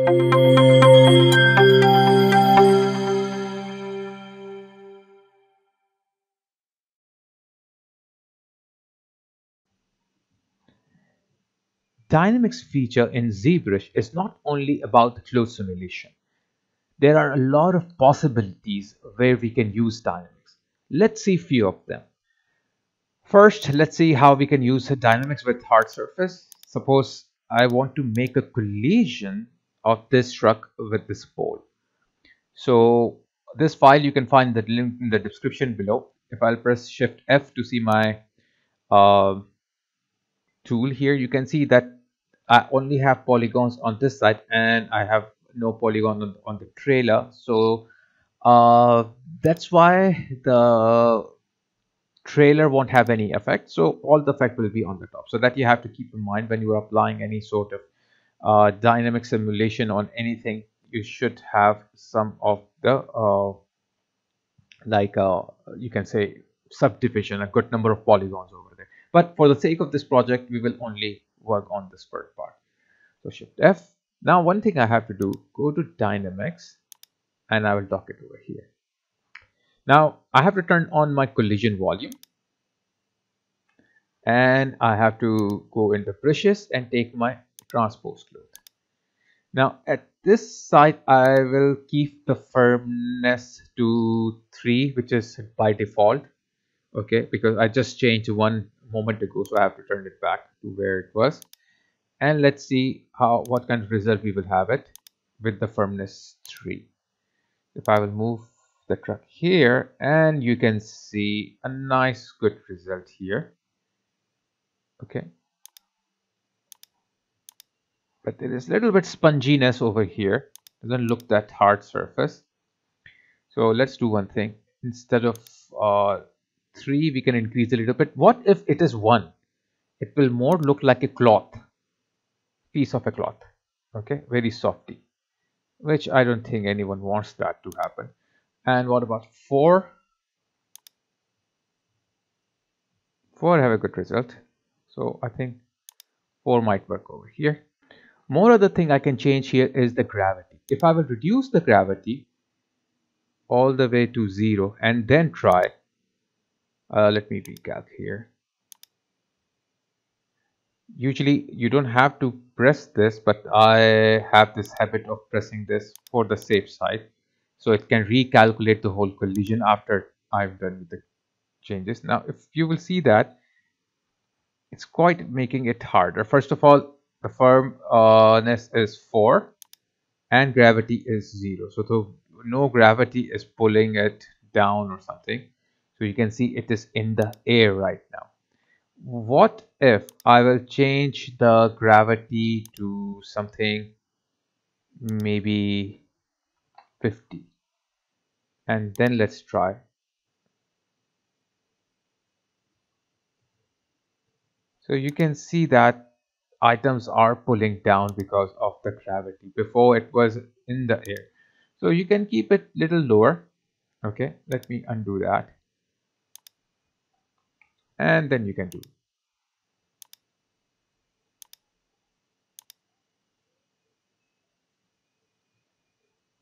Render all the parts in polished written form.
Dynamics feature in ZBrush is not only about the closed simulation. There are a lot of possibilities where we can use dynamics. Let's see a few of them. First, let's see how we can use dynamics with hard surface. Suppose I want to make a collision of this truck with this pole. So this file you can find the link in the description below. If I'll press Shift F to see my uh, tool here, you can see that I only have polygons on this side and I have no polygon on the trailer. So that's why the trailer won't have any effect. So all the effect will be on the top. So that you have to keep in mind when you are applying any sort of dynamic simulation on anything. You should have some of the you can say subdivision, a good number of polygons over there. But for the sake of this project, we will only work on this first part. So Shift F. Now one thing I have to do, go to Dynamics and I will dock it over here. Now I have to turn on my collision volume and I have to go into brushes and take my transpose load. Now at this side I will keep the firmness to 3, which is by default. Okay, because I just changed one moment ago, so I have to turn it back to where it was. And let's see what kind of result we will have it with the firmness 3. If I will move the truck here, and you can see a nice good result here. Okay, but there is a little bit sponginess over here, doesn't look that hard surface. So let's do one thing. Instead of 3, we can increase a little bit. What if it is 1? It will more look like a cloth, piece of a cloth. Okay, very softy, which I don't think anyone wants that to happen. And what about 4? 4 have a good result, so I think 4 might work over here. More other thing I can change here is the gravity. If I will reduce the gravity all the way to 0 and then try, let me recalc here. Usually you don't have to press this, but I have this habit of pressing this for the safe side, so it can recalculate the whole collision after I've done with the changes. Now if you will see that it's quite making it harder. First of all, the firmness is 4 and gravity is 0, so no gravity is pulling it down or something. So you can see it is in the air right now. What if I will change the gravity to something maybe 50, and then let's try. So you can see that items are pulling down because of the gravity. Before it was in the air. So you can keep it little lower. Okay, let me undo that. And then you can do.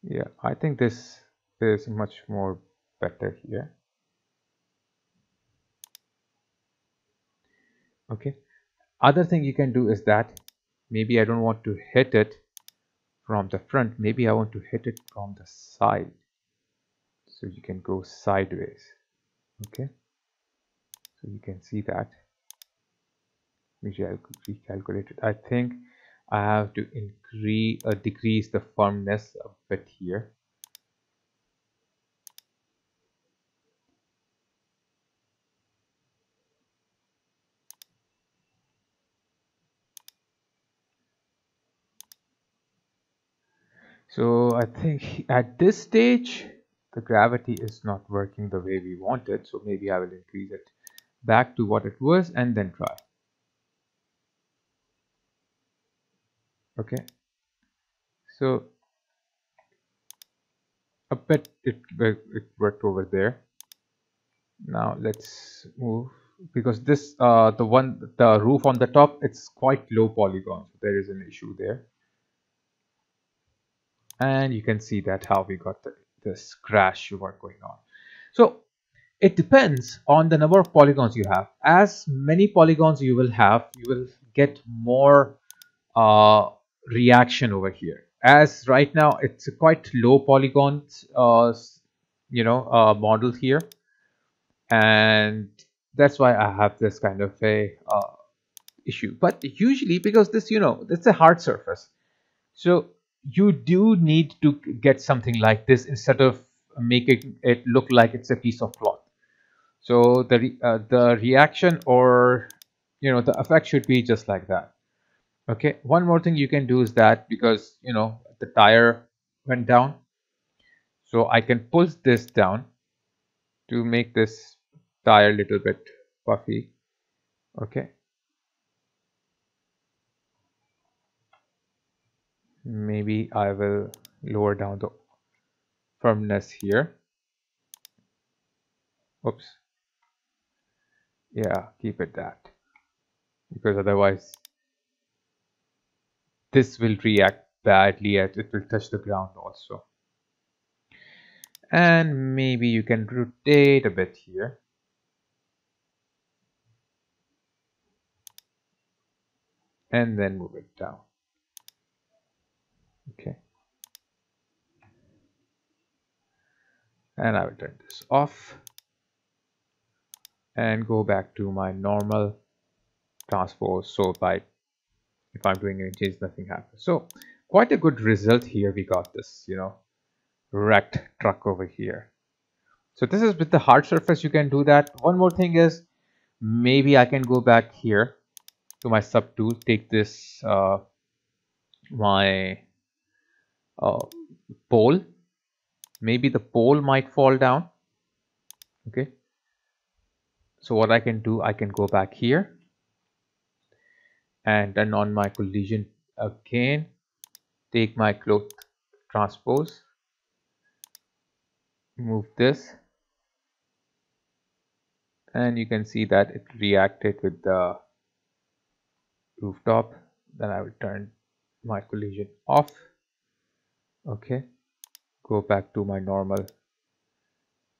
Yeah, I think this is much more better here. Okay. Other thing you can do is that maybe I don't want to hit it from the front, maybe I want to hit it from the side, so you can go sideways. Okay, so you can see that. Maybe I'll recalculate it. I think I have to decrease the firmness a bit here. So I think at this stage the gravity is not working the way we want it, so maybe I will increase it back to what it was and then try. Okay, so a bit it worked over there. Now let's move, because this the roof on the top, it's quite low polygon, so there is an issue there. And you can see that how we got this crash work going on. So it depends on the number of polygons you have. As many polygons you will have, you will get more uh, reaction over here. As right now it's a quite low polygon model here, and that's why I have this kind of a issue. But usually, because this, it's a hard surface, so you do need to get something like this instead of making it look like it's a piece of cloth. So the reaction, or the effect, should be just like that. Okay, one more thing you can do is that, because the tire went down, so I can pull this down to make this tire a little bit puffy. Okay, maybe I will lower down the firmness here. Oops. Yeah, keep it that, because otherwise this will react badly as it will touch the ground also. And maybe you can rotate a bit here. And then move it down. Okay. And I will turn this off and go back to my normal transpose. So if I'm doing any change, nothing happens. So quite a good result here. We got this, wrecked truck over here. So this is with the hard surface, you can do that. One more thing is, maybe I can go back here to my sub tool, take this my pole. Maybe the pole might fall down. Okay, so what I can do, I can go back here and turn on my collision again, take my cloth transpose, move this, and you can see that it reacted with the rooftop. Then I will turn my collision off. Okay, go back to my normal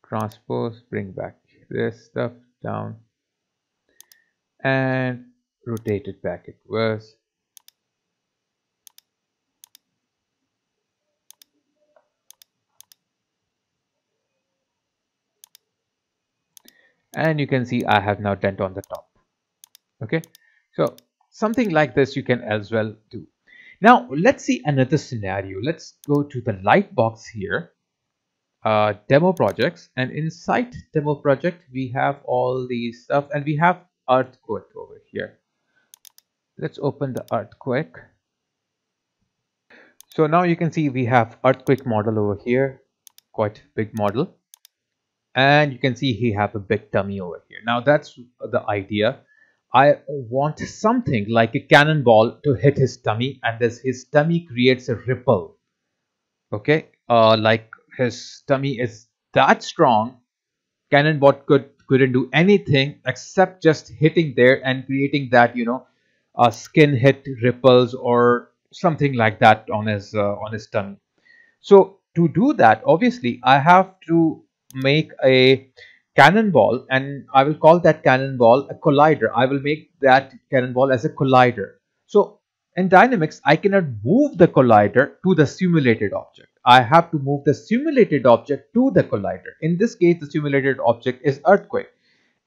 transpose, bring back this stuff down and rotate it back. It was. And you can see I have now dent on the top. Okay, so something like this you can as well do. Now let's see another scenario. Let's go to the Lightbox here, demo projects, and inside demo project we have all these stuff, and we have earthquake over here. Let's open the earthquake. So now you can see we have earthquake model over here, quite big model, and you can see he have a big tummy over here. Now that's the idea. I want something like a cannonball to hit his tummy, and his tummy creates a ripple. Okay, like his tummy is that strong, cannonball couldn't do anything except just hitting there and creating that, skin hit ripples or something like that on his tummy. So to do that, obviously I have to make a cannonball, and I will call that cannonball a collider. I will make that cannonball as a collider. So in Dynamics, I cannot move the collider to the simulated object. I have to move the simulated object to the collider. In this case, the simulated object is earthquake,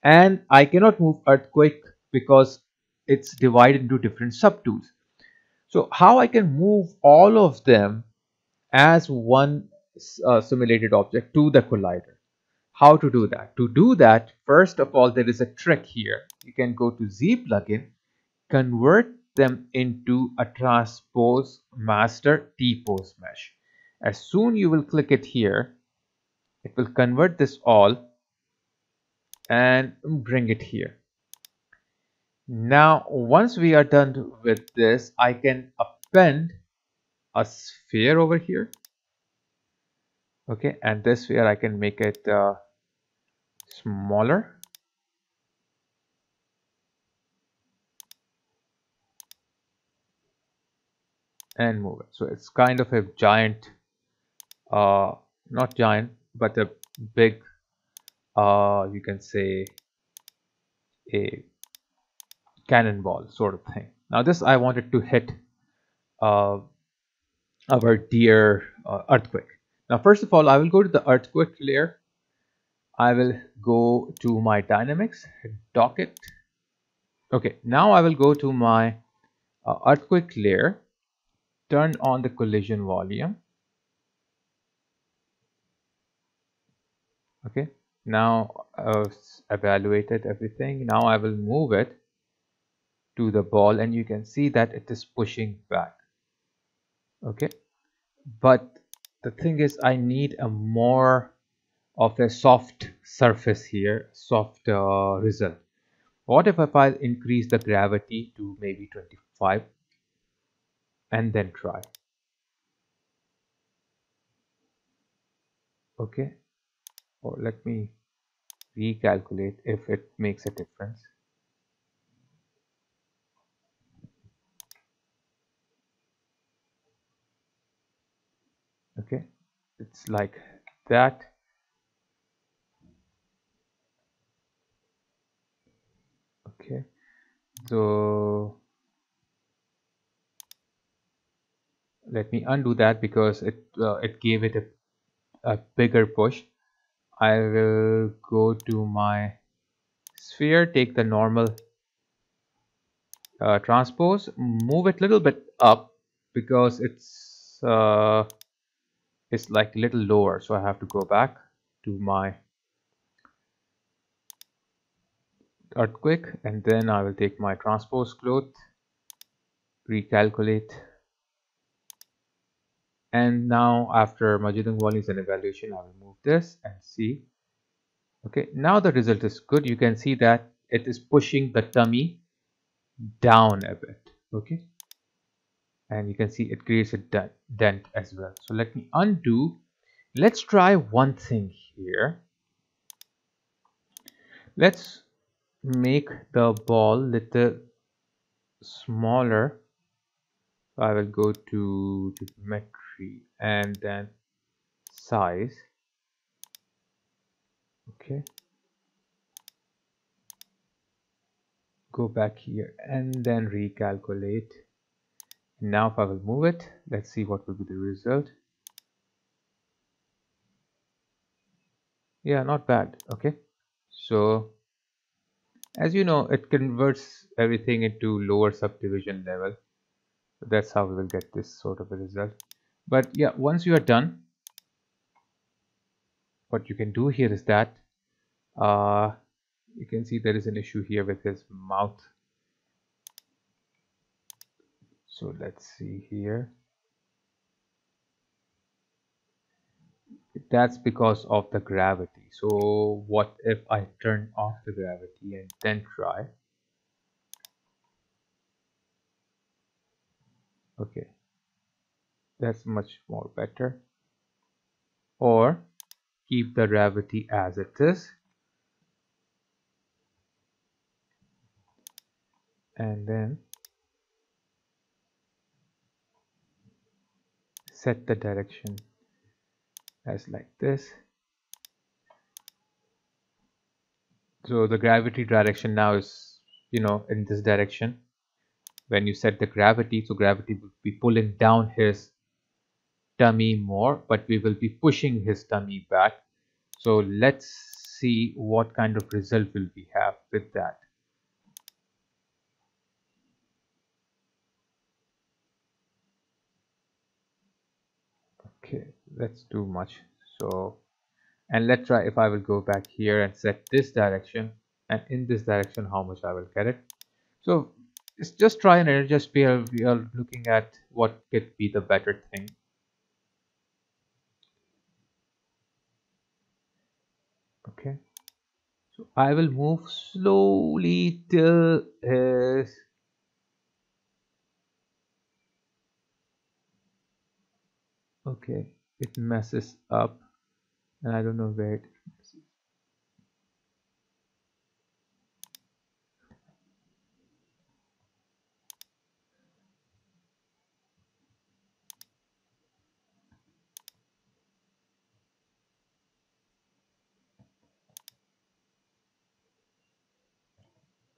and I cannot move earthquake because it's divided into different subtools. So how I can move all of them as one simulated object to the collider? How to do that? To do that, first of all, there is a trick here. You can go to Z plugin, convert them into a transpose master T-pose mesh. As soon you will click it here, it will convert this all and bring it here. Now once we are done with this, I can append a sphere over here. Okay, and this sphere I can make it smaller, and move it. So it's kind of a giant uh, not giant, but a big, you can say a cannonball sort of thing. Now this I wanted to hit uh, our dear earthquake. Now first of all, I will go to the earthquake layer. I will go to my dynamics, dock it. Okay, now I will go to my earthquake layer, turn on the collision volume. Okay, now I've evaluated everything. Now I will move it to the ball and you can see that it is pushing back. Okay, but the thing is I need a more of a soft surface here, soft result. What if I increase the gravity to maybe 25 and then try? Okay, or let me recalculate if it makes a difference. Okay, it's like that. Okay, so let me undo that because it gave it a bigger push. I will go to my sphere, take the normal transpose, move it a little bit up because it's like a little lower, so I have to go back to my earthquake and then I will take my transpose cloth, recalculate, and now after Majidung volumes and evaluation I will move this and see. Okay, now the result is good. You can see that it is pushing the tummy down a bit. Okay, and you can see it creates a dent as well. So let me undo. Let's try one thing here. Let's make the ball little smaller. I will go to geometry and then size. Okay, go back here and then recalculate. Now if I will move it, let's see what will be the result. Yeah, not bad. Okay, so as you know, it converts everything into lower subdivision level. So that's how we will get this sort of a result. But yeah, once you are done, what you can do here is that uh, you can see there is an issue here with his mouth. So let's see here. That's because of the gravity. So what if I turn off the gravity and then try? Okay, that's much more better. Or keep the gravity as it is and then set the direction as like this. So the gravity direction now is, in this direction. When you set the gravity, so gravity will be pulling down his tummy more, but we will be pushing his tummy back. So let's see what kind of result will we have with that. Okay, let's do much. So, and let's try if I will go back here and set this direction, and in this direction how much I will get it. So it's just try and error. Just we are looking at what could be the better thing. Okay, so I will move slowly till his okay, it messes up and I don't know where it messes.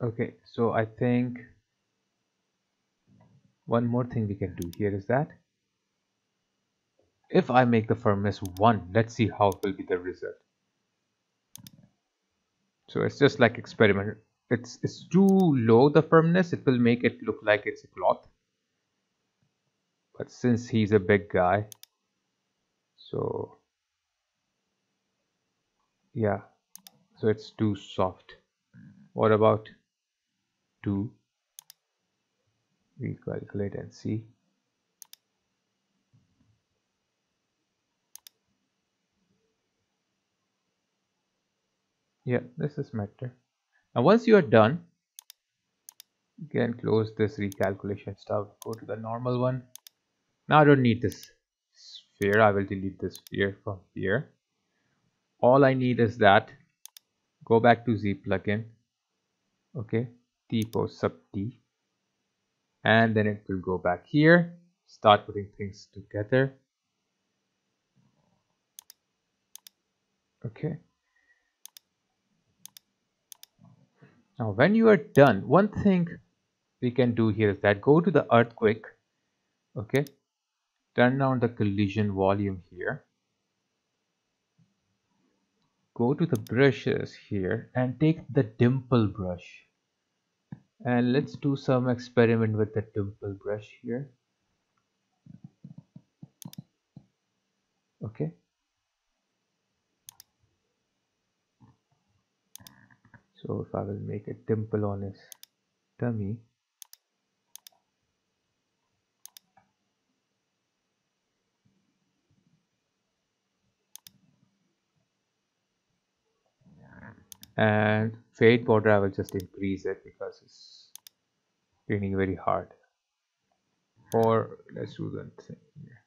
Okay, so I think one more thing we can do here is that if I make the firmness 1, let's see how will be the result. So it's just like experiment. It's too low the firmness, it will make it look like it's a cloth. But since he's a big guy, so yeah, so it's too soft. What about 2? Recalculate and see. Yeah, this is better. Now once you are done, you can close this recalculation stuff, go to the normal one. Now I don't need this sphere, I will delete this sphere from here. All I need is that, go back to Z plugin, okay, T post sub T, and then it will go back here, start putting things together. Okay, now when you are done, one thing we can do here is that go to the earthquake, okay, turn down the collision volume here, go to the brushes here and take the dimple brush, and let's do some experiment with the dimple brush here. Okay, so if I will make a dimple on his tummy, and fade border I will just increase it because it's getting very hard. Or let's do that thing here.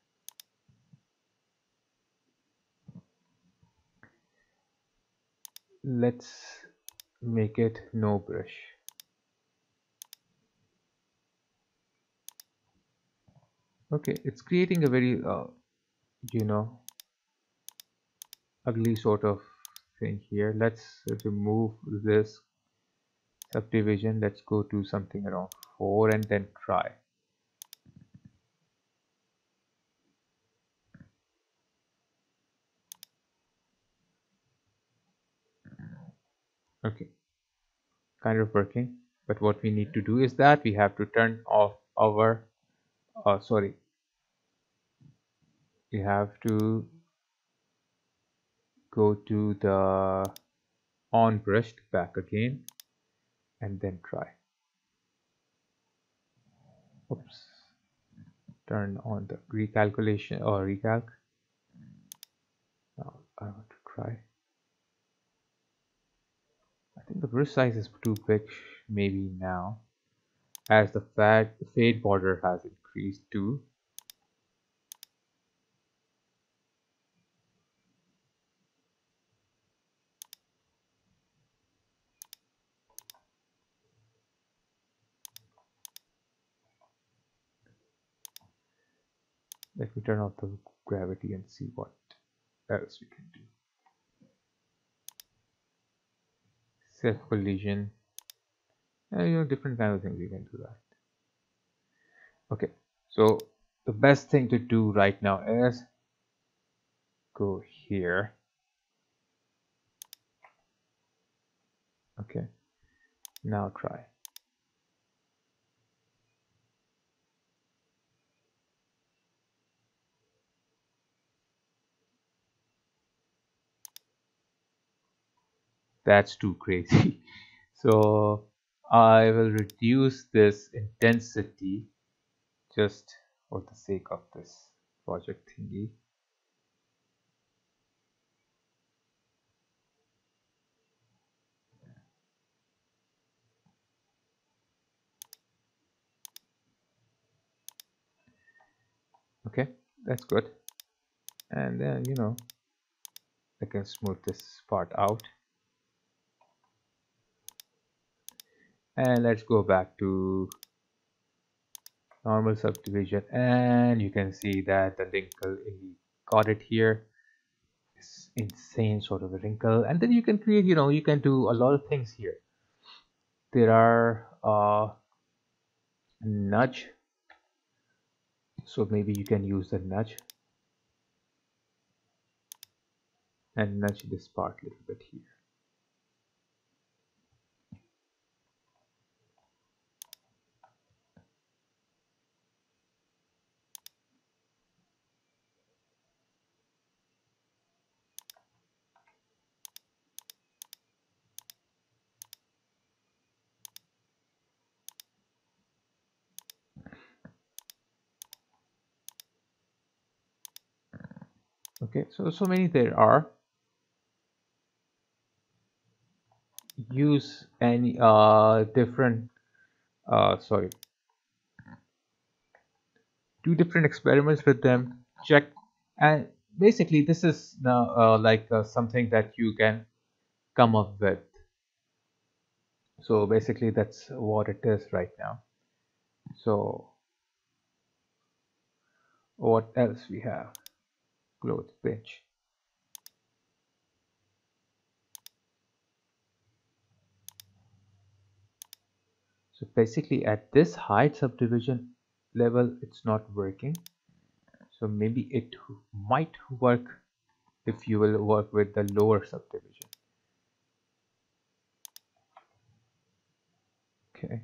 Let's make it no brush. Okay, it's creating a very you know, ugly sort of thing here. Let's remove this subdivision. Let's go to something around 4 and then try. Okay, kind of working. But what we need to do is that we have to turn off our sorry, we have to go to the on brushed back again and then try. Oops, turn on the recalculation or recalc. Now I want to try. I think the brush size is too big, maybe now, as the fade border has increased too. Let me turn off the gravity and see what else we can do. Self collision, different kind of things we can do that. Okay, so the best thing to do right now is go here. Okay, now try. That's too crazy. So I will reduce this intensity just for the sake of this project thingy. Okay, that's good. And then I can smooth this part out. And let's go back to normal subdivision, and you can see that the wrinkle got it here. It's insane sort of a wrinkle, and then you can create, you can do a lot of things here. there are nudge, so maybe you can use the nudge and nudge this part a little bit here. Okay, so many there are. Use any different sorry, do different experiments with them, check, and basically this is now like something that you can come up with. So basically that's what it is right now. So what else we have? Clothes bench. So basically at this height subdivision level it's not working. So maybe it might work if you will work with the lower subdivision. Okay.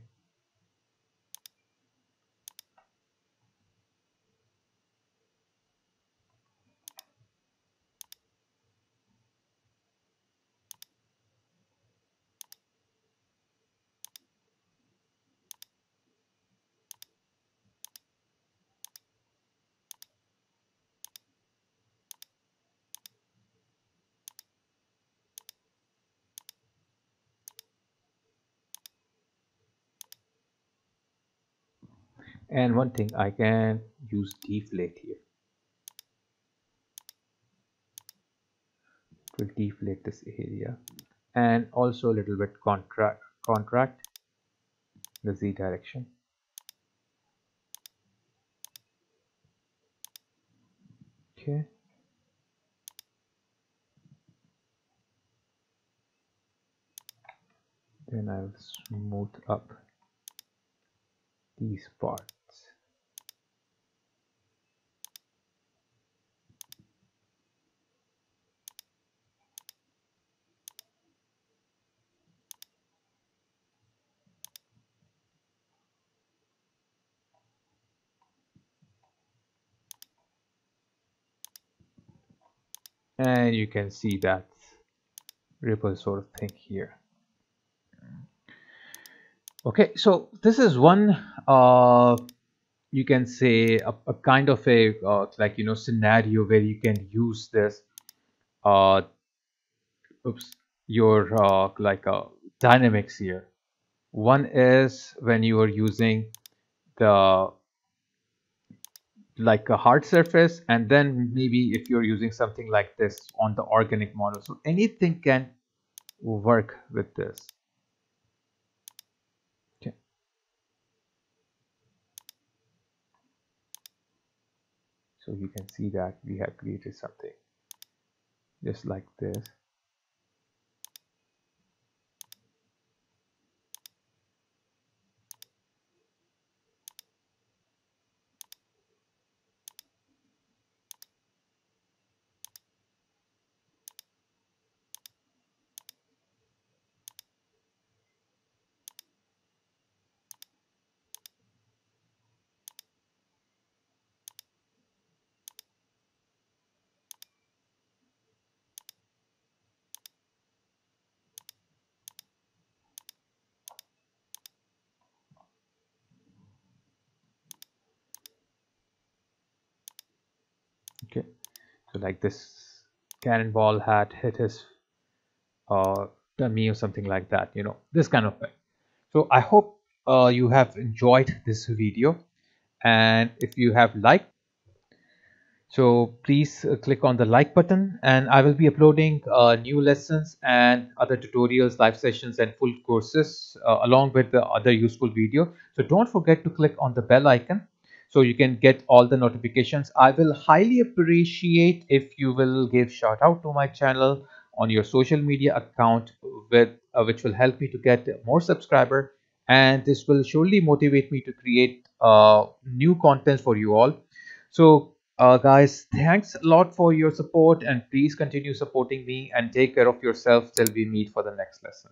And one thing, I can use deflate here. It will deflate this area, and also a little bit contract the z direction. Okay. Then I'll smooth up these parts. And you can see that ripple sort of thing here. Okay, so this is one you can say a kind of a like scenario where you can use this uh oops your like dynamics here. One is when you are using the like a hard surface, and then maybe if you're using something like this on the organic model, so anything can work with this. Okay, so you can see that we have created something just like this. Okay, so like this cannonball had hit his uh tummy or something like that, this kind of thing. So I hope you have enjoyed this video, and if you have liked, so please click on the like button, and I will be uploading new lessons and other tutorials, live sessions, and full courses along with the other useful video. So don't forget to click on the bell icon so you can get all the notifications. I will highly appreciate if you will give shout out to my channel on your social media account with which will help me to get more subscriber, and this will surely motivate me to create new content for you all. So guys, thanks a lot for your support, and please continue supporting me and take care of yourself till we meet for the next lesson.